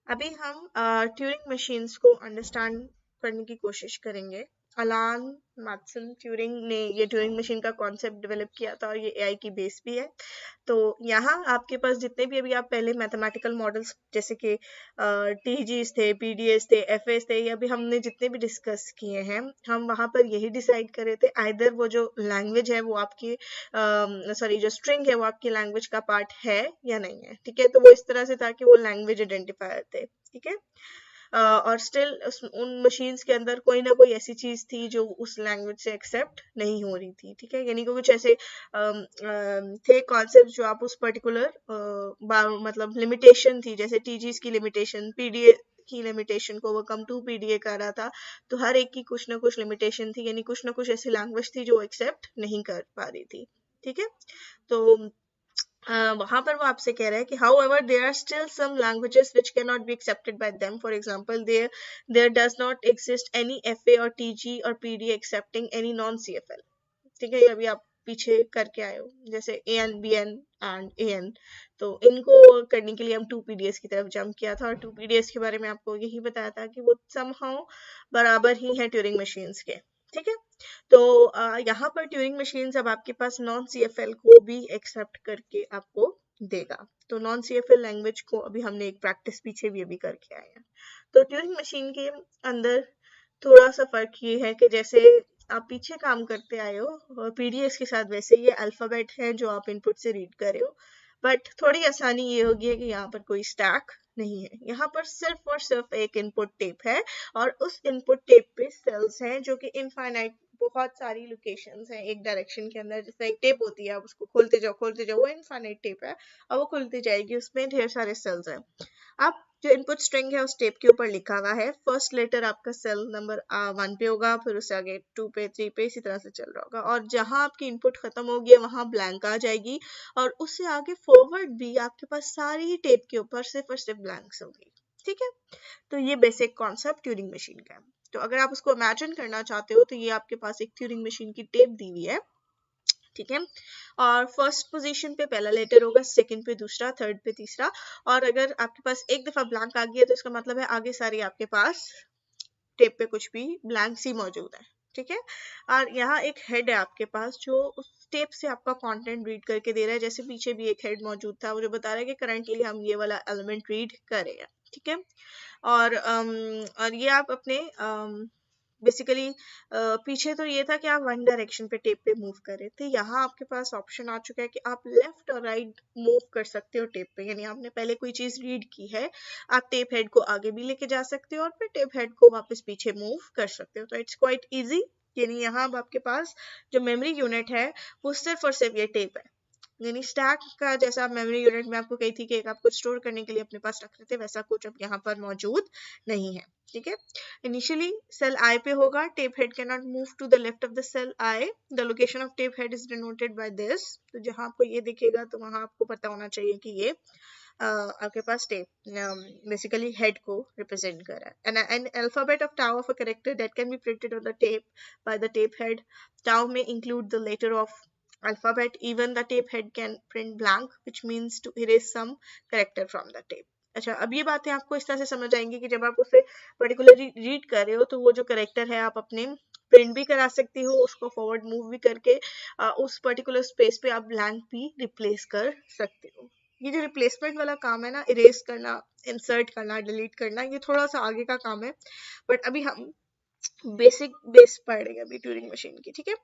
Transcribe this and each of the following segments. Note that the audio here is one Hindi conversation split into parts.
अभी हम ट्यूरिंग मशीन्स को अंडरस्टैंड करने की कोशिश करेंगे। अलान मैथसन ट्यूरिंग ने ये ट्यूरिंग मशीन का कॉन्सेप्ट डेवलप किया था और ये एआई की बेस भी है। तो यहाँ आपके पास जितने भी अभी आप पहले मैथमेटिकल मॉडल्स जैसे कि टीजीज थे, पीडीएस थे, एफएस थे, या अभी हमने जितने भी डिस्कस किए हैं, हम वहाँ पर यही डिसाइड कर रहे थे आइदर वो जो लैंग्वेज है वो आपकी सॉरी जो स्ट्रिंग है वो आपकी लैंग्वेज का पार्ट है या नहीं है। ठीक है, तो वो इस तरह से था कि वो लैंग्वेज आइडेंटिफायर थे। ठीक है, और स्टिल उन मशीन्स के अंदर कोई ना कोई ऐसी चीज थी जो उस लैंग्वेज से एक्सेप्ट नहीं हो रही थी। ठीक है, यानी कि कुछ ऐसे थे कॉन्सेप्ट जो आप उस पर्टिकुलर मतलब लिमिटेशन थी, जैसे टीजीज की लिमिटेशन, पीडीए की लिमिटेशन को ओवरकम टू पीडीए कर रहा था। तो हर एक की कुछ ना कुछ लिमिटेशन थी, यानी कुछ ना कुछ ऐसी लैंग्वेज थी जो एक्सेप्ट नहीं कर पा रही थी। ठीक है, तो वहां पर वो आपसे कह रहा है कि however there are still some languages which cannot be accepted by them. For example, there does not exist any FA or TG or PD accepting any non-CFL. ठीक है, ये अभी आप पीछे करके आए हो, जैसे AN, BN एंड AN। तो इनको करने के लिए हम 2 PDS की तरफ जंप किया था, और 2 PDS के बारे में आपको यही बताया था कि वो somehow बराबर ही है ट्यूरिंग मशीन्स के। ठीक है, तो यहाँ पर ट्यूरिंग मशीन्स अब आपके पास नॉन CFL को भी एक्सेप्ट करके आपको देगा। तो नॉन CFL लैंग्वेज को अभी हमने एक प्रैक्टिस पीछे भी अभी करके आए हैं। तो ट्यूरिंग मशीन के अंदर थोड़ा सा फर्क ये है कि जैसे आप पीछे काम करते आए हो और पीडीएस के साथ, वैसे ये अल्फाबेट है जो आप इनपुट से रीड कर रहे हो, बट थोड़ी आसानी ये होगी है कि यहाँ पर कोई स्टैक नहीं है। यहाँ पर सिर्फ और सिर्फ एक इनपुट टेप है, और उस इनपुट टेप पे सेल्स हैं जो कि इनफाइनाइट बहुत सारी लोकेशंस हैं एक डायरेक्शन के अंदर। जैसे एक टेप होती है, आप उसको खोलते जाओ, वो इनफाइनाइट टेप है और वो खुलती जाएगी, उसमें ढेर सारे सेल्स हैं। आप जो इनपुट स्ट्रिंग है उस टेप के ऊपर लिखा हुआ है, फर्स्ट लेटर आपका सेल नंबर 1 पे होगा, फिर उससे आगे 2 पे, 3 पे, इसी तरह से चल रहा होगा, और जहां आपकी इनपुट खत्म होगी वहां ब्लैंक आ जाएगी, और उससे आगे फॉरवर्ड भी आपके पास सारी टेप के ऊपर सिर्फ और सिर्फ ब्लैंक्स होंगी। ठीक है, तो ये बेसिक कॉन्सेप्ट ट्यूरिंग मशीन का है। तो अगर आप उसको इमेजिन करना चाहते हो तो ये आपके पास एक ट्यूरिंग मशीन की टेप दी हुई है। ठीक है, और फर्स्ट पोजीशन पे पहला लेटर होगा, सेकंड पे दूसरा, थर्ड पे तीसरा, और अगर आपके पास एक दफा ब्लैंक आ गया तो इसका मतलब है आगे सारी आपके पास टेप पे कुछ भी ब्लैंक सी मौजूद है। ठीक है, और यहाँ एक हेड है आपके पास जो उस टेप से आपका कंटेंट रीड करके दे रहा है। जैसे पीछे भी एक हेड मौजूद था, वो जो बता रहा है कि करंटली हम ये वाला एलिमेंट रीड कर रहे हैं। ठीक है, और ये आप अपने बेसिकली पीछे तो ये था कि आप वन डायरेक्शन पे टेप पे मूव कर रहे थे, यहाँ आपके पास ऑप्शन आ चुका है कि आप लेफ्ट और राइट मूव कर सकते हो टेप पे। यानी आपने पहले कोई चीज रीड की है, आप टेप हेड को आगे भी लेके जा सकते हो और फिर टेप हेड को वापस पीछे मूव कर सकते हो। तो इट्स क्वाइट इजी। यानी यहाँ अब आपके पास जो मेमोरी यूनिट है वो सिर्फ और सिर्फ ये टेप है। यानी स्टैक का जैसा आप मेमोरी यूनिट में आपको कही थी कि एक आप कुछ स्टोर करने के लिए अपने पास रख रहे थे, वैसा कुछ अब यहाँ पर मौजूद नहीं है। ठीक है, इनिशियली सेल आई पे होगा, tape head can not move to the left of the cell i, the location of tape head is denoted by this. तो जहां आपको ये दिखेगा तो वहां आपको पता होना चाहिए कि ये आपके पास टेप बेसिकली हेड को रिप्रेजेंट कर रहा है। An alphabet of tau of a character that can be printed on the tape by the tape head. Tau में include the letter of alphabet. Even the tape head can print blank, which means to erase some character from the tape. अच्छा, अब ये बातें आपको इस तरह से समझ आएंगी कि जब आप उसे पर्टिकुलरली रीड कर रहे हो तो वो जो करेक्टर है आप अपने प्रिंट भी करा सकती हो, उसको फॉरवर्ड मूव भी करके उस पर्टिकुलर स्पेस पे आप ब्लैंक भी रिप्लेस कर सकते हो। ये जो रिप्लेसमेंट वाला काम है ना, इरेज करना, इंसर्ट करना, डिलीट करना, ये थोड़ा सा आगे का काम है, बट अभी हम बेसिक बेस पढ़ रहे हैं अभी ट्यूरिंग मशीन की। ठीक है,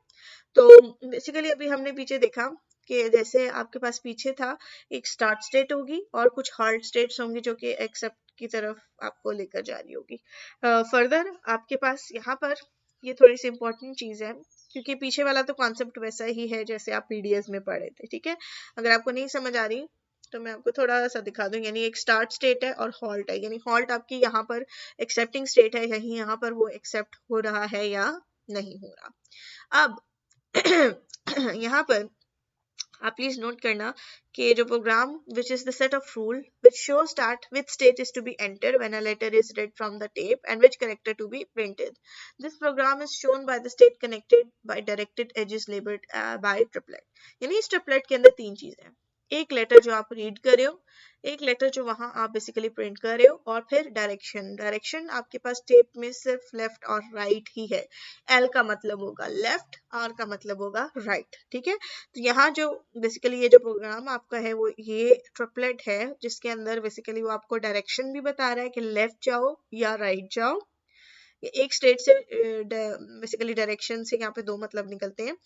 तो बेसिकली अभी हमने पीछे देखा कि जैसे आपके पास पीछे था एक स्टार्ट स्टेट होगी और कुछ हार्ड स्टेट्स होंगी जो कि एक्सेप्ट की तरफ आपको लेकर जा रही होगी। फर्दर आपके पास यहाँ पर ये थोड़ी सी इंपॉर्टेंट चीज है, क्योंकि पीछे वाला तो कॉन्सेप्ट वैसा ही है जैसे आप पीडीएस में पढ़े थे। ठीक है, अगर आपको नहीं समझ आ रही तो मैं आपको थोड़ा सा दिखा दूं। यानी एक स्टार्ट स्टेट है और हॉल्ट है, यानी हॉल्ट आपकी यहाँ पर एक्सेप्टिंग स्टेट है, यही यहाँ पर वो एक्सेप्ट हो रहा है या नहीं हो रहा। अब यहाँ पर आप प्लीज नोट करना कि जो programme which is the set of rule which shows that which state is to be entered when a letter is read from the tape and which character to be printed. This program is shown by the state connected by directed edges labeled by triplet. यानी इस triplet के अंदर तीन चीजें हैं। एक लेटर जो आप रीड कर रहे हो, एक लेटर जो वहां आप बेसिकली प्रिंट कर रहे हो, और फिर डायरेक्शन आपके पास टेप में सिर्फ लेफ्ट और राइट ही है। एल का मतलब होगा लेफ्ट, आर का मतलब होगा राइट, ठीक है। तो यहाँ जो बेसिकली ये जो प्रोग्राम आपका है वो ये ट्रिपलेट है, जिसके अंदर बेसिकली वो आपको डायरेक्शन भी बता रहा है कि लेफ्ट जाओ या राइट जाओ। एक स्टेट से बेसिकली डायरेक्शन से यहाँ पे दो मतलब निकलते हैं,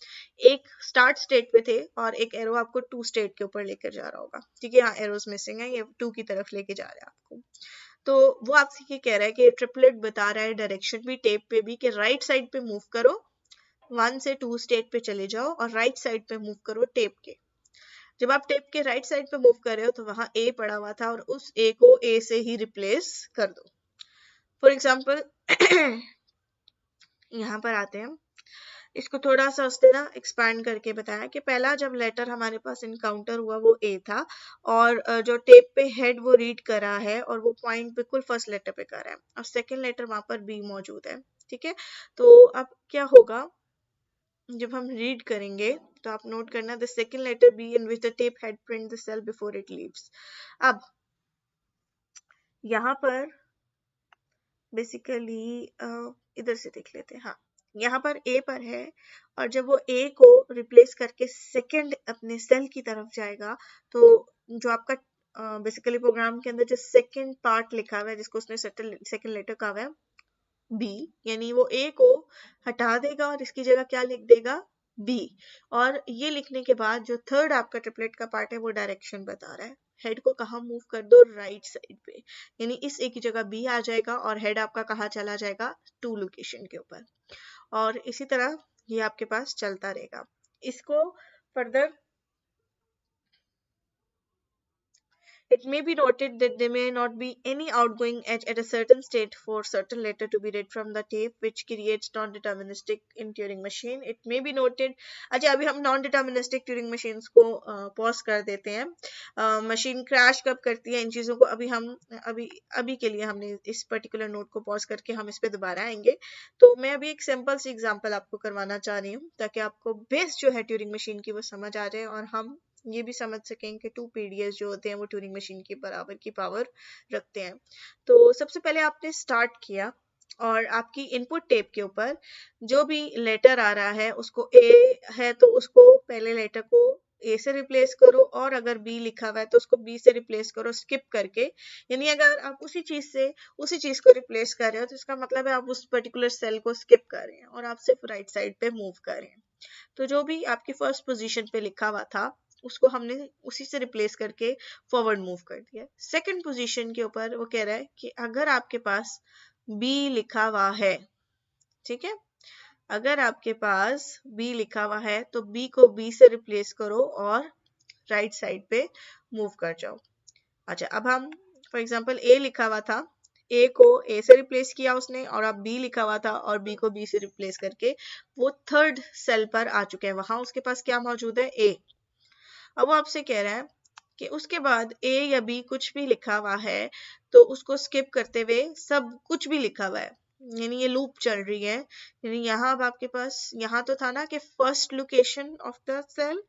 एक स्टार्ट स्टेट पे थे और एक एरो आपको टू स्टेट के ऊपर लेकर जा रहा होगा, ठीक है। यहाँ एरोस मिसिंग है, ये टू की तरफ लेके जा रहा है आपको। तो वो आपसे ये कह रहा है कि ट्रिपलेट बता रहा है डायरेक्शन भी टेप पे भी कि राइट साइड पे मूव करो, 1 से 2 स्टेट पे चले जाओ और राइट साइड पे मूव करो टेप के। जब आप टेप के राइट साइड पे मूव कर रहे हो तो वहां ए पड़ा हुआ था और उस ए को ए से ही रिप्लेस कर दो। फॉर एग्जाम्पल यहाँ पर आते हैं, इसको थोड़ा सा उसने ना एक्सपैंड करके बताया कि पहला जब लेटर हमारे पास इनकाउंटर हुआ वो ए था, और जो टेप पे हेड वो रीड करा है और वो पॉइंट बिल्कुल फर्स्ट लेटर पे कर रहा है, और सेकंड लेटर वहां पर बी मौजूद है, ठीक है। तो अब क्या होगा, जब हम रीड करेंगे तो आप नोट करना, the second letter B in which the tape head print the cell before it leaves. अब यहाँ पर बेसिकली इधर से देख लेते हैं, हाँ यहाँ पर ए पर है, और जब वो ए को रिप्लेस करके सेकंड अपने सेल की तरफ जाएगा, तो जो आपका बेसिकली प्रोग्राम के अंदर जो सेकंड पार्ट लिखा हुआ है जिसको उसने सेकंड लेटर कहा हुआ है बी, यानी वो ए को हटा देगा और इसकी जगह क्या लिख देगा, बी। और ये लिखने के बाद जो थर्ड आपका ट्रिपलेट का पार्ट है वो डायरेक्शन बता रहा है, हेड को कहाँ मूव कर दो, राइट साइड पे, यानी इस ए की जगह बी आ जाएगा और हेड आपका कहाँ चला जाएगा, टू लोकेशन के ऊपर। और इसी तरह ये आपके पास चलता रहेगा। इसको further it may be noted that there may not be any outgoing edge at a certain state for certain letter to be read from the tape, which creates non-deterministic in Turing machine. It may be noted, अच्छा अभी हम non-deterministic Turing machines को पॉज कर देते हैं। मशीन क्रैश कब करती है, इन चीज़ों को अभी के लिए हमने इस पर्टिकुलर नोट को पॉज करके हम इस पे दोबारा आएंगे। तो मैं अभी एक सिंपल सी एग्जांपल आपको करवाना चाह रही हूँ ताकि आपको बेस जो है ट्यूरिंग मशीन की वो समझ आ जाए और हम ये भी समझ सकें कि 2 PDS जो होते हैं वो ट्यूरिंग मशीन के बराबर की पावर रखते हैं। तो सबसे पहले आपने स्टार्ट किया और आपकी इनपुट टेप के ऊपर जो भी लेटर आ रहा है उसको ए है तो उसको पहले लेटर को ए से रिप्लेस करो, और अगर बी लिखा हुआ है तो उसको बी से रिप्लेस करो स्किप करके। यानी अगर आप उसी चीज को रिप्लेस कर रहे हो तो इसका मतलब है आप उस पर्टिकुलर सेल को स्किप कर रहे हैं और आप सिर्फ राइट साइड पे मूव कर रहे हैं। तो जो भी आपकी फर्स्ट पोजीशन पे लिखा हुआ था उसको हमने उसी से रिप्लेस करके फॉरवर्ड मूव कर दिया। सेकंड पोजीशन के ऊपर वो कह रहा है कि अगर आपके पास बी लिखा हुआ है, ठीक है, अगर आपके पास बी लिखा हुआ है तो बी को बी से रिप्लेस करो और राइट साइड पे मूव कर जाओ। अच्छा अब हम फॉर एग्जांपल ए लिखा हुआ था, ए को ए से रिप्लेस किया उसने, और अब बी लिखा हुआ था और बी को बी से रिप्लेस करके वो थर्ड सेल पर आ चुके हैं, वहां उसके पास क्या मौजूद है, ए। अब वो आपसे कह रहा है कि उसके बाद ए या बी कुछ भी लिखा हुआ है तो उसको स्किप करते हुए सब कुछ भी लिखा हुआ है, यानी ये लूप चल रही है। यानी यहाँ अब आपके पास यहाँ तो था ना कि first location of the cell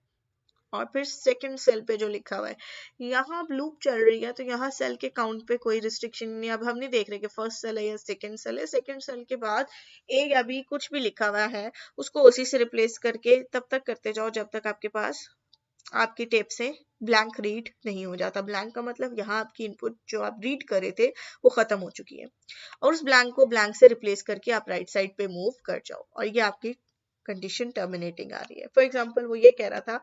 और फिर सेकंड सेल पे जो लिखा हुआ है, यहाँ अब लूप चल रही है तो यहाँ सेल के काउंट पे कोई रिस्ट्रिक्शन नहीं। अब हम नहीं देख रहे कि फर्स्ट सेल है या सेकंड सेल है, सेकंड सेल के बाद ए या बी कुछ भी लिखा हुआ है उसको उसी से रिप्लेस करके तब तक करते जाओ जब तक आपके पास आपकी टेप से ब्लैंक रीड नहीं हो जाता। ब्लैंक का मतलब यहाँ आपकी इनपुट जो आप रीड कर रहे थे वो खत्म हो चुकी है, और उस ब्लैंक को ब्लैंक से रिप्लेस करके आप राइट साइड पे मूव कर जाओ और ये आपकी कंडीशन टर्मिनेटिंग आ रही है। फॉर एग्जांपल वो ये कह रहा था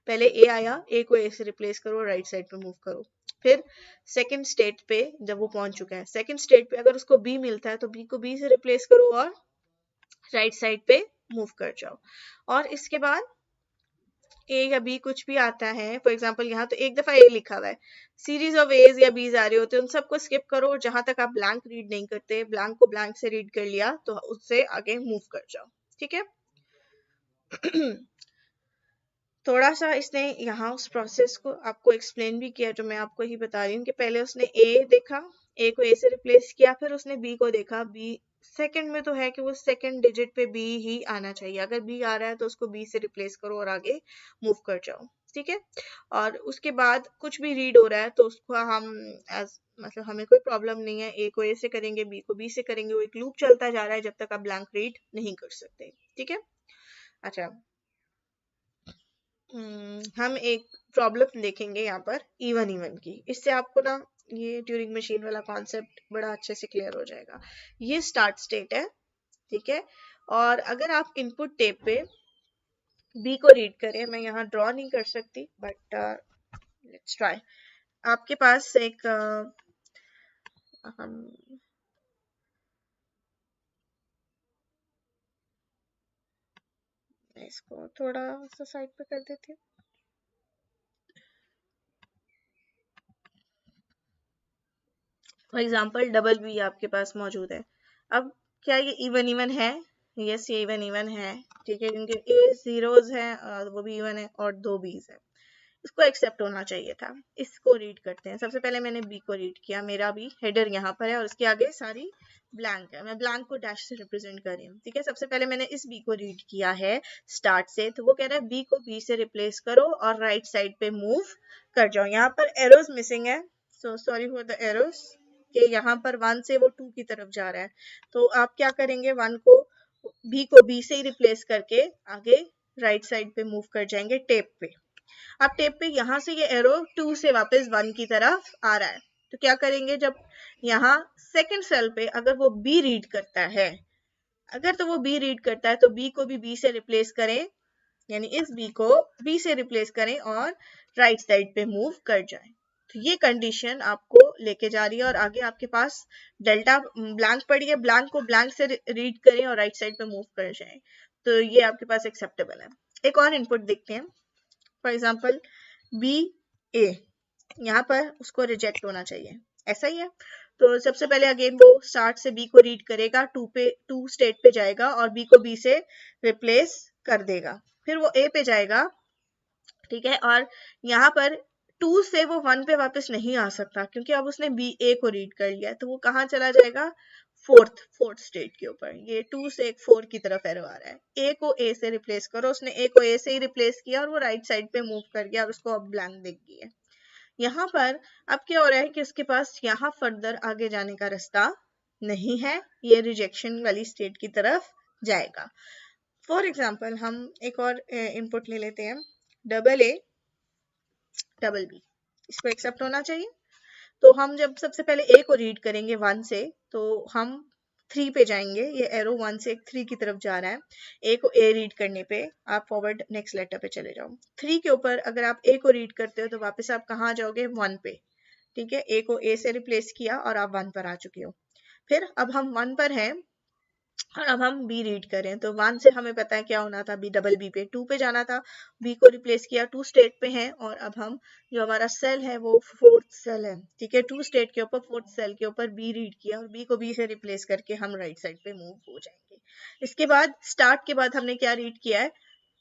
पहले ए आया, ए को ए से रिप्लेस करो, राइट साइड पे मूव करो, फिर सेकंड स्टेट पे जब वो पहुंच चुका है, सेकंड स्टेट पे अगर उसको बी मिलता है तो बी को बी से रिप्लेस करो और राइट साइड पे मूव कर जाओ। और इसके बाद ए या बी कुछ भी आता है, फॉर एग्जांपल यहाँ तो एक दफा ए लिखा हुआ है, सीरीज ऑफ एज या बीज आ रहे होते हैं उन सबको स्किप करो, जहां तक आप ब्लैंक रीड नहीं करते, ब्लैंक को ब्लैंक से रीड कर लिया तो उससे आगे मूव कर जाओ, ठीक है। थोड़ा सा इसने यहाँ उस प्रोसेस को आपको एक्सप्लेन भी किया जो मैं आपको ही बता रही हूँ कि पहले उसने ए देखा, ए को ए से रिप्लेस किया, फिर उसने बी को देखा, बी सेकंड में तो है कि वो सेकंड डिजिट पे बी ही आना चाहिए, अगर बी आ रहा है तो उसको बी से रिप्लेस करो और आगे मूव कर जाओ, ठीक है। और उसके बाद कुछ भी रीड हो रहा है तो उसको हम मतलब हमें कोई प्रॉब्लम नहीं है, ए को ए से करेंगे, बी को बी से करेंगे, वो एक लूप चलता जा रहा है जब तक आप ब्लैंक रीड नहीं कर सकते, ठीक है। अच्छा, हम एक प्रॉब्लम देखेंगे यहाँ पर इवन इवन की, इससे आपको ना ये ट्यूरिंग मशीन वाला कॉन्सेप्ट बड़ा अच्छे से क्लियर हो जाएगा। ये स्टार्ट स्टेट है, ठीक है। और अगर आप इनपुट टेप पे बी को रीड करें, मैं यहाँ ड्रॉ नहीं कर सकती बट लेट्स ट्राई। आपके पास एक हम इसको थोड़ा सा साइड पे कर देती हूँ। फॉर एग्जाम्पल डबल बी आपके पास मौजूद है। अब क्या ये इवन इवन है? यस, ये इवन इवन है, ठीक है, क्योंकि ए जीरोज है और वो भी इवन है और दो बीज है, इसको एक्सेप्ट होना चाहिए था। इसको रीड करते हैं। सबसे पहले मैंने बी को रीड किया, मेरा भी हेडर यहाँ पर है और उसके आगे सारी ब्लैंक है, मैं ब्लैंक को डैश से रिप्रेजेंट कर रही हूँ, ठीक है। सबसे पहले मैंने इस बी को रीड किया है स्टार्ट से, तो वो कह रहा है बी को बी से रिप्लेस करो और राइट साइड पे मूव कर जाओ। यहाँ पर एरोज मिसिंग है, so sorry for the arrows, कि यहाँ पर 1 से वो 2 की तरफ जा रहा है। तो आप क्या करेंगे, 1 को बी से ही रिप्लेस करके आगे राइट साइड पे मूव कर जाएंगे टेप पे। अब टेप पे यहाँ से ये एरो 2 से वापस 1 की तरफ आ रहा है, तो क्या करेंगे, जब यहाँ सेकंड सेल पे अगर वो बी रीड करता है, अगर तो वो बी रीड करता है तो बी को भी बी से रिप्लेस करें, यानी इस बी को बी से रिप्लेस करें और राइट साइड पे मूव कर जाए। तो ये कंडीशन आपको लेके जा रही है और आगे आपके पास डेल्टा ब्लैंक पड़ी है, ब्लैंक को ब्लैंक से रीड करें और राइट साइड पे मूव कर जाए, तो ये आपके पास एक्सेप्टेबल है। एक और इनपुट देखते हैं, फॉर एग्जाम्पल बी ए, यहाँ पर उसको रिजेक्ट होना चाहिए, ऐसा ही है। तो सबसे पहले अगेन वो स्टार्ट से बी को रीड करेगा, 2 स्टेट पे जाएगा और बी को बी से रिप्लेस कर देगा, फिर वो ए पे जाएगा, ठीक है। और यहाँ पर 2 से वो 1 पे वापस नहीं आ सकता क्योंकि अब उसने बी ए को रीड कर लिया, तो वो कहाँ चला जाएगा, फोर्थ स्टेट के ऊपर। ये 2 से एक 4 की तरफ एरो आ रहा है, ए को ए से रिप्लेस करो, उसने ए को ए से ही रिप्लेस किया और वो राइट साइड पे मूव कर गया और उसको अब ब्लैंक दिख गई है। यहाँ पर अब क्या हो रहा है कि उसके पास यहाँ फर्दर आगे जाने का रास्ता नहीं है, ये रिजेक्शन वाली स्टेट की तरफ जाएगा। फॉर एग्जाम्पल हम एक और इनपुट ले लेते हैं, डबल ए डबल बी, इसको एक्सेप्ट होना चाहिए। तो हम जब सबसे पहले ए को रीड करेंगे 1 से, तो हम 3 पे जाएंगे, ये एरो 1 से 3 की तरफ जा रहा है, ए को ए रीड करने पे आप फॉरवर्ड नेक्स्ट लेटर पे चले जाओ। 3 के ऊपर अगर आप ए को रीड करते हो तो वापस आप कहाँ जाओगे, 1 पे, ठीक है। ए को ए से रिप्लेस किया और आप 1 पर आ चुके हो। फिर अब हम 1 पर हैं और अब हम बी रीड करें, तो 1 से हमें पता है क्या होना था, बी डबल बी पे 2 पे जाना था, बी को रिप्लेस किया, 2 स्टेट पे है और अब हम जो हमारा सेल है वो 4th सेल है, ठीक है। 2 स्टेट के ऊपर 4th सेल के ऊपर बी रीड किया और बी को बी से रिप्लेस करके हम राइट साइड पे मूव हो जाएंगे। इसके बाद स्टार्ट के बाद हमने क्या रीड किया है,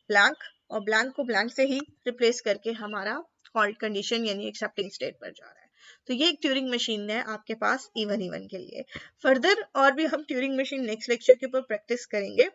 ब्लैंक, और ब्लैंक को ब्लैंक से ही रिप्लेस करके हमारा हॉल्ट कंडीशन यानी एक्सेप्टिंग स्टेट पर जा रहा है। तो ये एक ट्यूरिंग मशीन है आपके पास इवन इवन के लिए। फर्दर और भी हम ट्यूरिंग मशीन नेक्स्ट लेक्चर के ऊपर प्रैक्टिस करेंगे।